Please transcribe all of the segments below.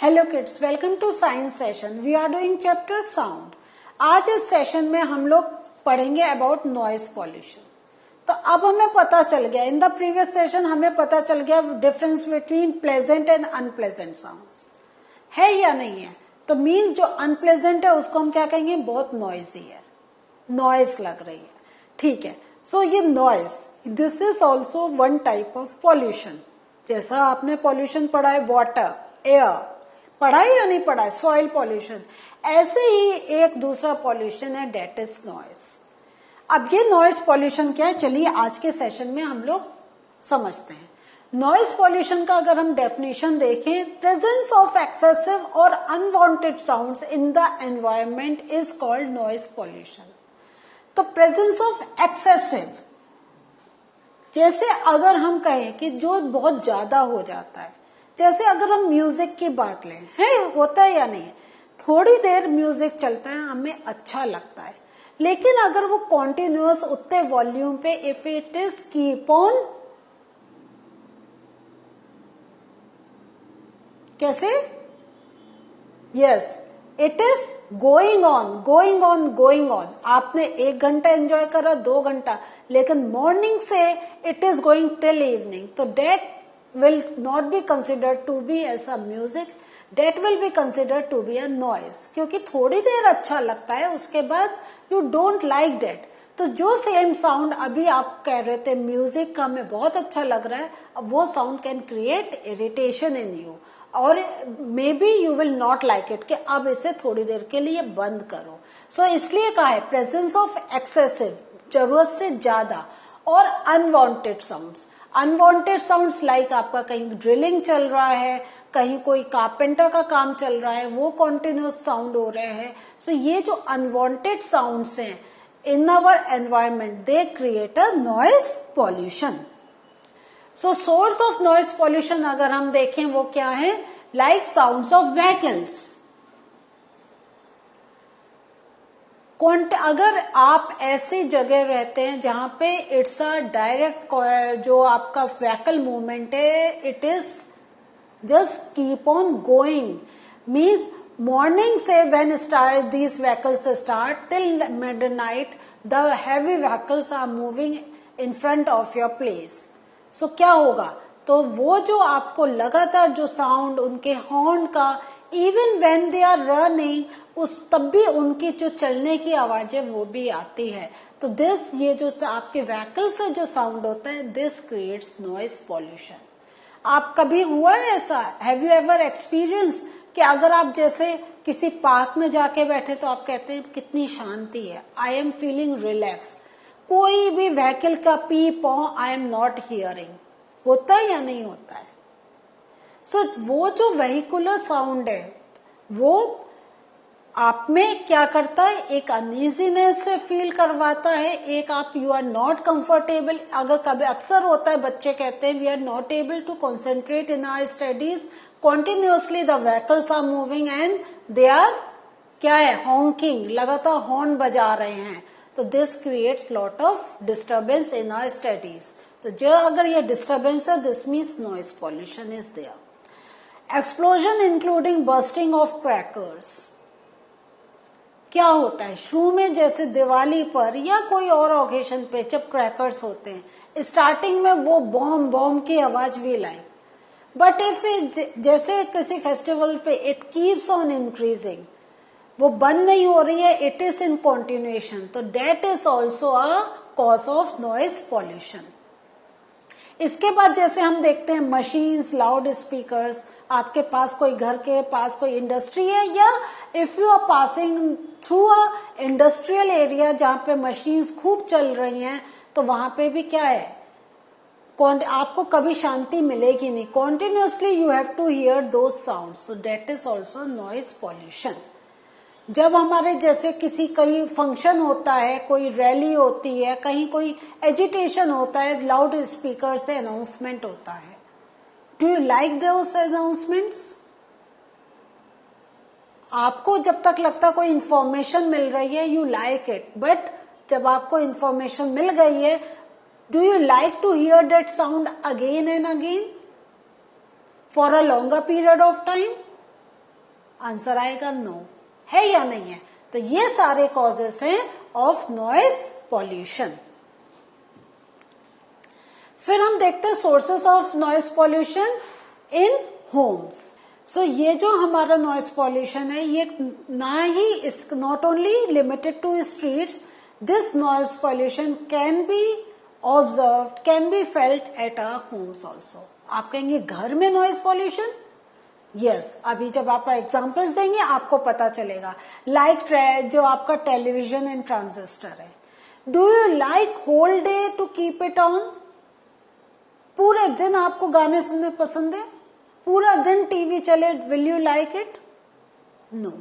Hello kids, welcome to science session. We are doing chapter sound. आज इस session में हम लोग पढ़ेंगे अबाउट नॉइस पॉल्यूशन। तो अब हमें पता चल गया, इन द प्रीवियस सेशन हमें पता चल गया difference between pleasant and unpleasant sounds है या नहीं है। तो मीन्स जो अनप्लेजेंट है उसको हम क्या कहेंगे, बहुत नॉइजी है, नॉइस लग रही है, ठीक है। सो ये noise, this is also one type of pollution. जैसा आपने पॉल्यूशन पढ़ा है, वाटर, एयर पढ़ा है या नहीं पढ़ा है, सॉइल पॉल्यूशन, ऐसे ही एक दूसरा पॉल्यूशन है, डेट इज नॉइस। अब ये नॉइस पॉल्यूशन क्या है, चलिए आज के सेशन में हम लोग समझते हैं। नॉइस पॉल्यूशन का अगर हम डेफिनेशन देखें, प्रेजेंस ऑफ एक्सेसिव और unwanted sounds in the environment is called noise pollution. तो प्रेजेंस ऑफ एक्सेसिव, जैसे अगर हम कहें कि जो बहुत ज्यादा हो जाता है, जैसे अगर हम म्यूजिक की बात लें, है होता है या नहीं, थोड़ी देर म्यूजिक चलता है हमें अच्छा लगता है, लेकिन अगर वो कॉन्टिन्यूअस उतने वॉल्यूम पे, if it is keep on, कैसे, yes, it is going on going on going on. आपने 1 घंटा एंजॉय करा, 2 घंटा, लेकिन मॉर्निंग से it is going till evening, तो date will not be considered to be as a music, that will be considered to be a noise, क्योंकि थोड़ी देर अच्छा लगता है, उसके बाद you don't like that। तो जो सेम साउंड अभी आप कह रहे थे म्यूजिक का हमें बहुत अच्छा लग रहा है, अब वो sound can create irritation in you, और maybe you will not like it, कि अब इसे थोड़ी देर के लिए बंद करो। सो इसलिए कहा है प्रेजेंस ऑफ एक्सेसिव, जरूरत से ज्यादा, और unwanted sounds. Unwanted sounds like आपका कहीं ड्रिलिंग चल रहा है, कहीं कोई कारपेंटर का काम चल रहा है, वो कॉन्टिन्यूस साउंड हो रहे हैं। सो ये जो अनवांटेड साउंड्स हैं in our environment, they create a noise pollution. So source of noise pollution अगर हम देखें वो क्या है, लाइक साउंड्स ऑफ व्हीकल्स। अगर आप ऐसी जगह रहते हैं जहां पे इट्स अ डायरेक्ट, जो आपका व्हीकल मूवमेंट है, it is just keep on going, means morning से when start these vehicles start till midnight, the heavy vehicles are moving in front of your place. So क्या होगा, तो वो जो आपको लगातार जो साउंड उनके हॉर्न का, even when they are running, उस तब भी उनकी जो चलने की आवाजें वो भी आती है। तो दिस, ये जो आपके व्हीकल से जो साउंड होता है, दिस क्रिएट्स नॉइस पॉल्यूशन। आप कभी हुआ है ऐसा, हैव यू एवर एक्सपीरियंस, कि अगर आप जैसे किसी पार्क में जाके बैठे तो आप कहते हैं कितनी शांति है, आई एम फीलिंग रिलैक्स, कोई भी व्हीकल का पी पॉ आई एम नॉट हियरिंग, होता है या नहीं होता है। सो वो जो वेहिकुलर साउंड है वो आप में क्या करता है, एक अनईजीनेस से फील करवाता है, एक आप यू आर नॉट कंफर्टेबल। अगर कभी अक्सर होता है, बच्चे कहते हैं we are not able to concentrate in our studies, continuously the vehicles are moving and they are क्या है, हॉन्किंग, लगातार हॉर्न बजा रहे हैं। तो this creates lot of disturbance in our studies. तो जो अगर ये डिस्टर्बेंस है, this means noise pollution is there. Explosion including bursting of crackers. क्या होता है शुरू में, जैसे दिवाली पर या कोई और ओकेशन पे जब क्रैकर्स होते हैं, स्टार्टिंग में वो बॉम्ब बॉम्ब की आवाज भी लाइक, बट इफ जैसे किसी फेस्टिवल पे इट कीप्स ऑन इंक्रीजिंग, वो बंद नहीं हो रही है, इट इज इन कॉन्टिन्यूएशन, तो that is also a cause of noise pollution. इसके बाद जैसे हम देखते हैं मशीन्स, लाउड स्पीकर्स, आपके पास कोई घर के पास कोई इंडस्ट्री है, या if you are passing through a industrial area जहां पे मशीन्स खूब चल रही हैं, तो वहां पे भी क्या है, आपको कभी शांति मिलेगी नहीं, continuously you have to hear those sounds, so that is also noise pollution. जब हमारे जैसे किसी कहीं फंक्शन होता है, कोई रैली होती है, कहीं कोई एजिटेशन होता है, लाउड स्पीकर से अनाउंसमेंट होता है, do you like those announcements? आपको जब तक लगता कोई इंफॉर्मेशन मिल रही है, यू लाइक इट, बट जब आपको इंफॉर्मेशन मिल गई है, do you like to hear that sound again and again for a longer period of time? Answer आएगा नो। है या नहीं है? तो ये सारे कॉजेस हैं ऑफ नॉइज पॉल्यूशन। फिर हम देखते हैं sources of noise pollution in homes. So ये जो हमारा नॉइज पॉल्यूशन है, ये ना ही is not only limited to streets, this noise pollution can be observed, can be felt at our homes also. आप कहेंगे घर में नॉइज पॉल्यूशन? यस, अभी जब आप एग्जांपल्स देंगे आपको पता चलेगा। लाइक जो आपका टेलीविजन एंड ट्रांजिस्टर है, do you like whole day to keep it on? पूरे दिन आपको गाने सुनने पसंद है? पूरा दिन टीवी चले, will you like it? No.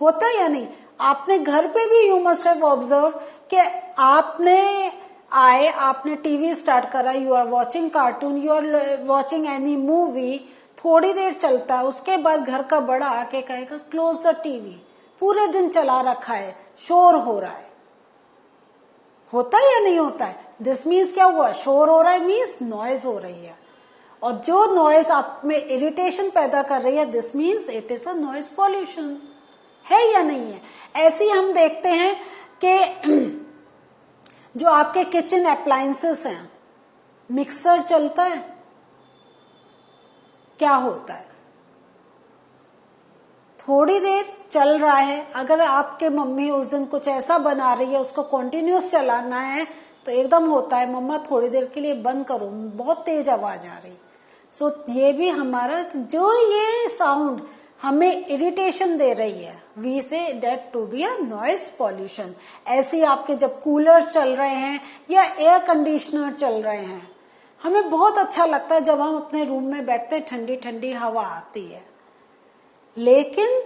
होता है या नहीं? आपने घर पे भी यू मस्ट हैव ऑब्जर्व कि आपने टीवी स्टार्ट करा, you are watching cartoon, you are watching any movie, थोड़ी देर चलता है, उसके बाद घर का बड़ा आके कहेगा क्लोज द टीवी। पूरे दिन चला रखा है, शोर हो रहा है। होता है या नहीं होता है? दिस मीन्स क्या हुआ? शोर हो रहा है मीन्स नॉइज हो रही है, और जो नॉइज आप में इरिटेशन पैदा कर रही है, this means it is a noise pollution. है या नहीं है? ऐसे ही हम देखते हैं कि जो आपके किचन अप्लायंसेस हैं, मिक्सर चलता है, क्या होता है? थोड़ी देर चल रहा है, अगर आपके मम्मी उस दिन कुछ ऐसा बना रही है, उसको कंटिन्यूस चलाना है, तो एकदम होता है मम्मा थोड़ी देर के लिए बंद करो, बहुत तेज आवाज आ रही। सो ये भी हमारा जो ये साउंड हमें इरिटेशन दे रही है, we say that to be a noise pollution. ऐसे ही आपके जब कूलर्स चल रहे हैं या एयर कंडीशनर चल रहे हैं, हमें बहुत अच्छा लगता है जब हम अपने रूम में बैठते हैं, ठंडी ठंडी हवा आती है, लेकिन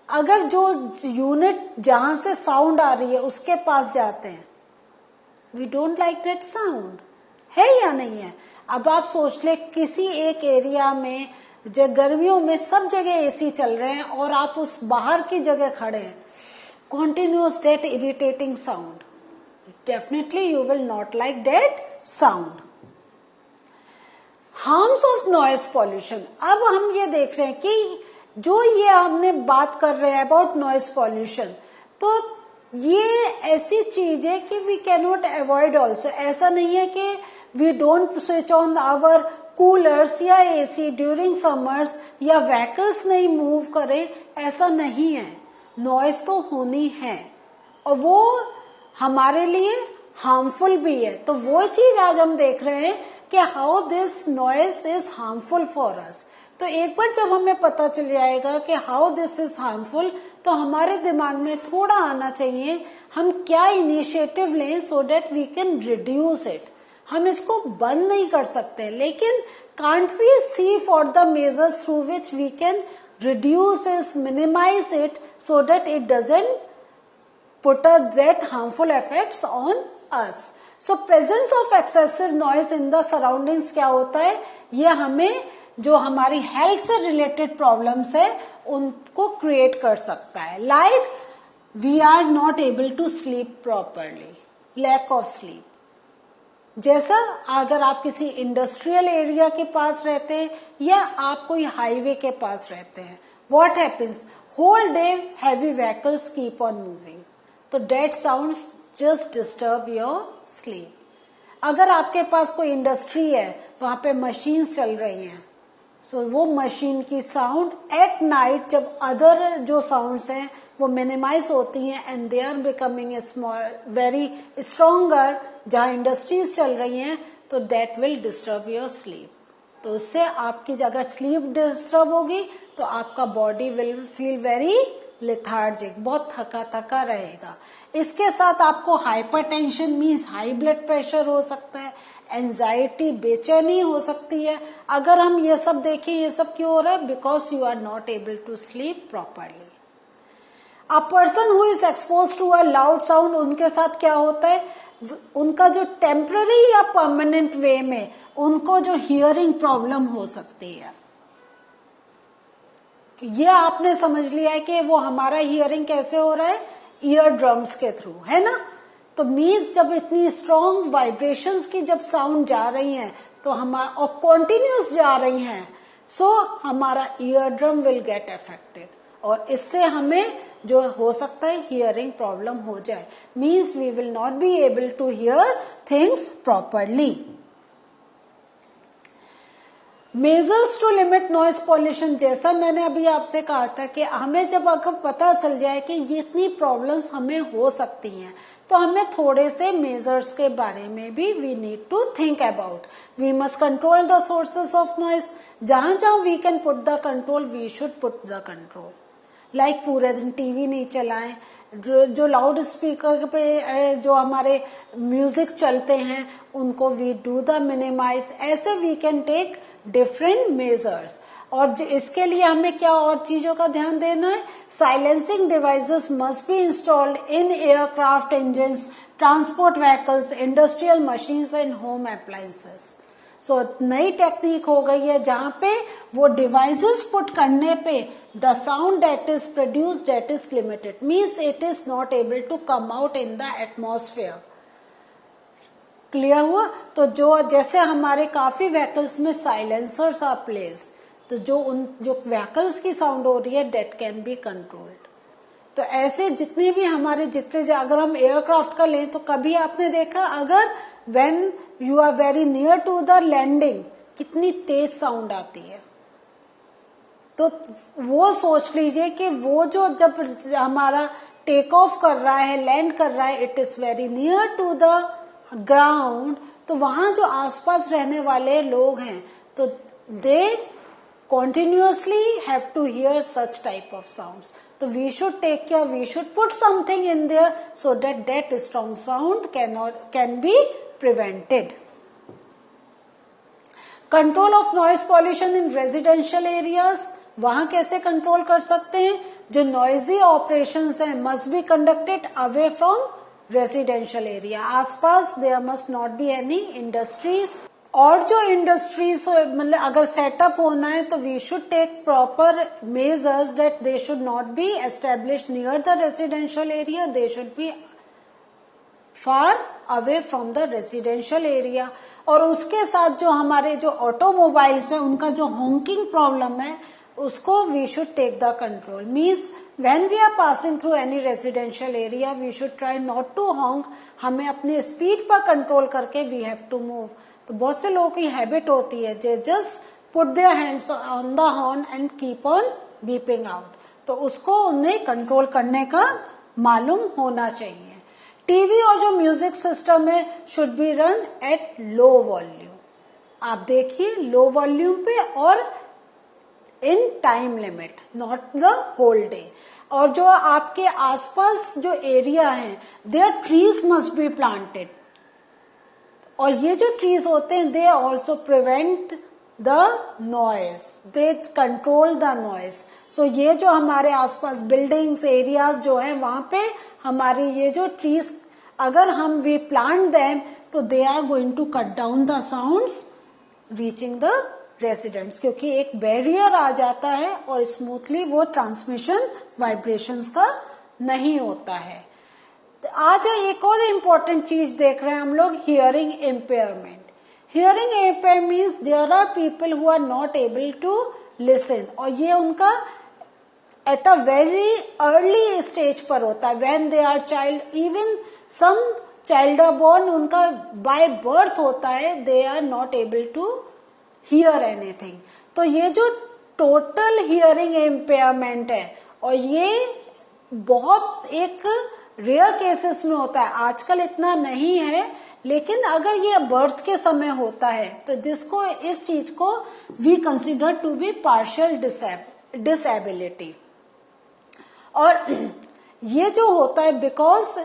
अगर जो यूनिट जहां से साउंड आ रही है उसके पास जाते हैं, we don't like that sound. है या नहीं है? अब आप सोच ले, किसी एक एरिया में गर्मियों में सब जगह एसी चल रहे हैं और आप उस बाहर की जगह खड़े हैं, continuous that irritating sound, definitely you will not like that sound. Harms of noise pollution. अब हम ये देख रहे हैं कि जो ये हमने बात कर रहे हैं अबाउट नॉइज पॉल्यूशन, तो ये ऐसी चीज है कि we can not avoid also. ऐसा नहीं है कि we don't switch on our coolers या एसी ड्यूरिंग समर्स, या व्हीकल्स नहीं मूव करें, ऐसा नहीं है। नॉइज तो होनी है और वो हमारे लिए हार्मफुल भी है। तो वो चीज आज हम देख रहे हैं कि how this noise is harmful for us. तो एक बार जब हमें पता चल जाएगा कि हाउ दिस इज हार्मफुल, तो हमारे दिमाग में थोड़ा आना चाहिए हम क्या इनिशिएटिव लें so that we can reduce it. हम इसको बंद नहीं कर सकते, लेकिन can't we see for the measures through which we can reduce it, minimise it, so that it doesn't put that harmful effects on us. So presence of excessive noise in the surroundings क्या होता है, ये हमें जो हमारी health से related problems है उनको क्रिएट कर सकता है। Like we are not able to sleep properly, lack of sleep. जैसा अगर आप किसी इंडस्ट्रियल एरिया के पास रहते हैं या आप कोई हाईवे के पास रहते हैं, what happens, whole day heavy vehicles keep on moving, तो that sounds just disturb your sleep. अगर आपके पास कोई इंडस्ट्री है, वहां पे मशीन्स चल रही हैं, सो वो मशीन की साउंड एट नाइट जब अदर जो साउंड्स हैं वो मिनिमाइज होती हैं and they are becoming very stronger, जहाँ इंडस्ट्रीज चल रही हैं, तो that will disturb your sleep. तो उससे आपकी अगर स्लीप डिस्टर्ब होगी तो आपका body will feel very lethargic, बहुत थका थका रहेगा। इसके साथ आपको hypertension means high blood pressure हो सकता है, एंजाइटी, बेचैनी हो सकती है। अगर हम ये सब देखें, ये सब क्यों हो रहा है, because you are not able to sleep properly. A person who is expose to a loud sound, उनके साथ क्या होता है, उनका जो टेम्पररी या परमानेंट वे में उनको जो हियरिंग प्रॉब्लम हो सकती है। ये आपने समझ लिया है कि वो हमारा हियरिंग कैसे हो रहा है, ईयर ड्रम्स के थ्रू, है ना। तो मीन्स जब इतनी स्ट्रॉन्ग वाइब्रेशंस की जब साउंड जा रही हैं तो हमारा और कॉन्टिन्यूस जा रही हैं, सो हमारा ear drum will get affected. और इससे हमें जो हो सकता है हियरिंग प्रॉब्लम हो जाए, means we will not be able to hear things properly. Measures to limit noise pollution, जैसा मैंने अभी आपसे कहा था कि हमें जब अगर पता चल जाए कि ये इतनी प्रॉब्लम्स हमें हो सकती हैं, तो हमें थोड़े से मेजर्स के बारे में भी we need to think about. We must control the sources of noise, जहां जहां we can put the control we should put the control. Like पूरे दिन टीवी नहीं चलाएं, जो लाउड स्पीकर पे जो हमारे म्यूजिक चलते हैं उनको वी डू द मिनिमाइज। ऐसे we can take different measures. और इसके लिए हमें क्या और चीजों का ध्यान देना है, silencing devices must be installed in aircraft engines, transport vehicles, industrial machines and home appliances. So नई टेक्निक हो गई है जहां पे वो डिवाइसेस पुट करने पे the sound that is produced that is limited, means it is not able to come out in the atmosphere. Clear हुआ? तो जो जैसे हमारे काफी व्हीकल्स में साइलेंसर्स आर प्लेस्ड, तो जो व्हीकल्स की साउंड हो रही है दैट कैन बी कंट्रोल्ड। तो ऐसे जितने भी हमारे अगर हम एयरक्राफ्ट का लें तो कभी आपने देखा अगर when you are very near to the landing कितनी तेज साउंड आती है, तो वो सोच लीजिए कि वो जो जब हमारा टेक ऑफ कर रहा है, लैंड कर रहा है, it is very near to the ground, तो वहां जो आसपास रहने वाले लोग हैं तो दे continuously have to hear such type of sounds. So we should take care, we should put something in there so that strong sound can be prevented. Control of noise pollution in residential areas, वहां कैसे control कर सकते हैं? जो noisy operations हैं must be conducted away from residential area. आसपास there must not be any industries. और जो इंडस्ट्रीज मतलब अगर सेटअप होना है तो we should take proper measures that they should not be established near the residential area, they should be far away from the residential area. और उसके साथ जो हमारे जो ऑटोमोबाइल्स है उनका जो हॉन्किंग प्रॉब्लम है उसको we should take the control, means when we are passing through any residential area we should try not to honk, हमें अपनी स्पीड पर कंट्रोल करके वी हैव टू मूव। तो बहुत से लोगों की हैबिट होती है they just put their hands on the horn and keep on beeping out, तो उसको उन्हें कंट्रोल करने का मालूम होना चाहिए। टीवी और जो म्यूजिक सिस्टम है should be run at low volume, आप देखिए लो वॉल्यूम पे और in time limit, not the whole day. और जो आपके आसपास जो एरिया है there trees must be planted, और ये जो ट्रीज होते हैं they also prevent the noise, they control the noise. So ये जो हमारे आसपास बिल्डिंग्स एरियाज जो है वहां पे हमारी ये जो ट्रीज अगर हम वी प्लांट देम तो they are going to cut down the sounds reaching the residents, क्योंकि एक बैरियर आ जाता है और स्मूथली वो ट्रांसमिशन वाइब्रेशंस का नहीं होता है। आज एक और इम्पोर्टेंट चीज देख रहे हैं हम लोग, hearing impairment. Hearing impair means there are people who are not able to listen, और ये उनका at a very early stage पर होता है, when they are child, even some child are born, उनका बाय बर्थ होता है, they are not able to hear anything. तो ये जो टोटल हियरिंग इम्पेयरमेंट है, और ये बहुत एक रेयर केसेस में होता है, आजकल इतना नहीं है, लेकिन अगर ये बर्थ के समय होता है तो जिसको इस चीज को we consider to be partial disability. और ये जो होता है बिकॉज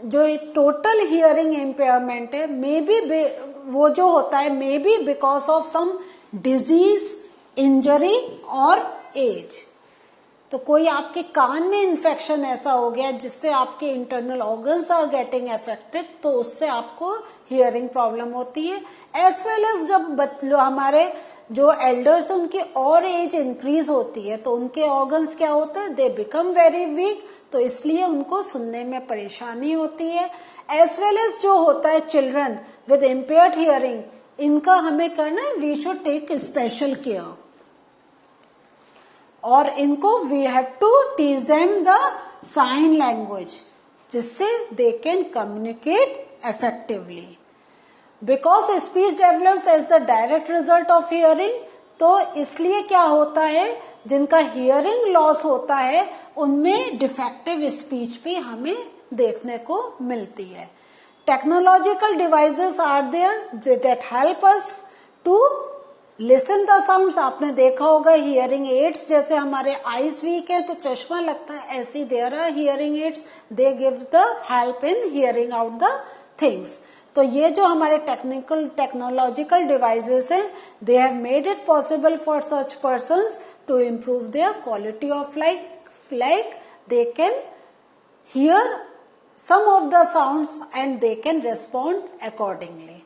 जो टोटल हियरिंग इम्पेयरमेंट है मे बी वो जो होता है may be because of some disease, injury और एज। तो कोई आपके कान में इन्फेक्शन ऐसा हो गया जिससे आपके internal organs are getting affected, तो उससे आपको हियरिंग प्रॉब्लम होती है। एज वेल एज जब हमारे जो एल्डर्स उनकी और एज इंक्रीज होती है तो उनके ऑर्गन्स क्या होते हैं, दे बिकम वेरी वीक, तो इसलिए उनको सुनने में परेशानी होती है। एज वेल एज जो होता है चिल्ड्रन विद इम्पेयर्ड हियरिंग, इनका हमें करना है, we should take special care. और इनको we have to teach them the sign language जिससे they can communicate effectively. Because speech develops as the direct result of hearing, तो इसलिए क्या होता है, जिनका हियरिंग लॉस होता है उनमें डिफेक्टिव स्पीच भी हमें देखने को मिलती है। Technological devices are there that help us to listen the sounds. आपने देखा होगा हियरिंग एड्स, जैसे हमारे आईज वीक है तो चश्मा लगता है, ऐसी there are hearing aids, they give the help in hearing out the things. तो ये जो हमारे टेक्नोलॉजिकल डिवाइसेस हैं, they have made it possible for such persons to improve their quality of life, they can hear some of the sounds and they can respond accordingly.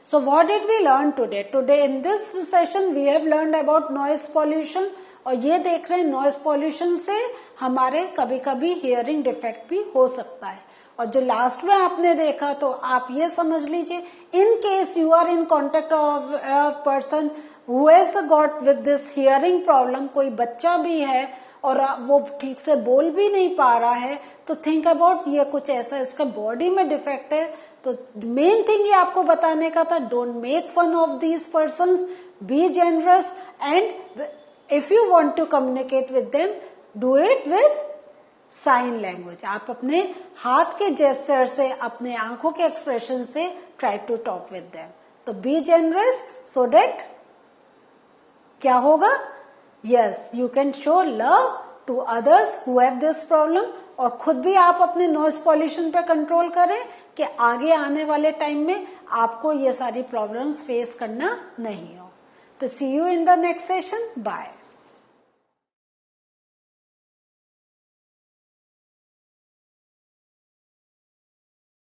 So what did we learn today? Today in this session we have learned about noise pollution, और ये देख रहे हैं noise pollution से हमारे कभी कभी hearing defect भी हो सकता है। और जो लास्ट में आपने देखा तो आप ये समझ लीजिए, in case you are in contact of a person who has got with this hearing problem, कोई बच्चा भी है और वो ठीक से बोल भी नहीं पा रहा है, तो थिंक अबाउट ये कुछ ऐसा इसका बॉडी में डिफेक्ट है। तो मेन थिंग ये आपको बताने का था, don't make fun of these persons, be generous, and if you want to communicate with them do it with sign language. आप अपने हाथ के जेस्चर से, अपने आंखों के एक्सप्रेशन से try to talk with them. तो बी जेनरस सो दैट क्या होगा, yes you can show love to others who have this problem, और खुद भी आप अपने नॉइज पॉल्यूशन पे कंट्रोल करें कि आगे आने वाले टाइम में आपको ये सारी प्रॉब्लम्स फेस करना नहीं हो। तो see you in the next session, bye.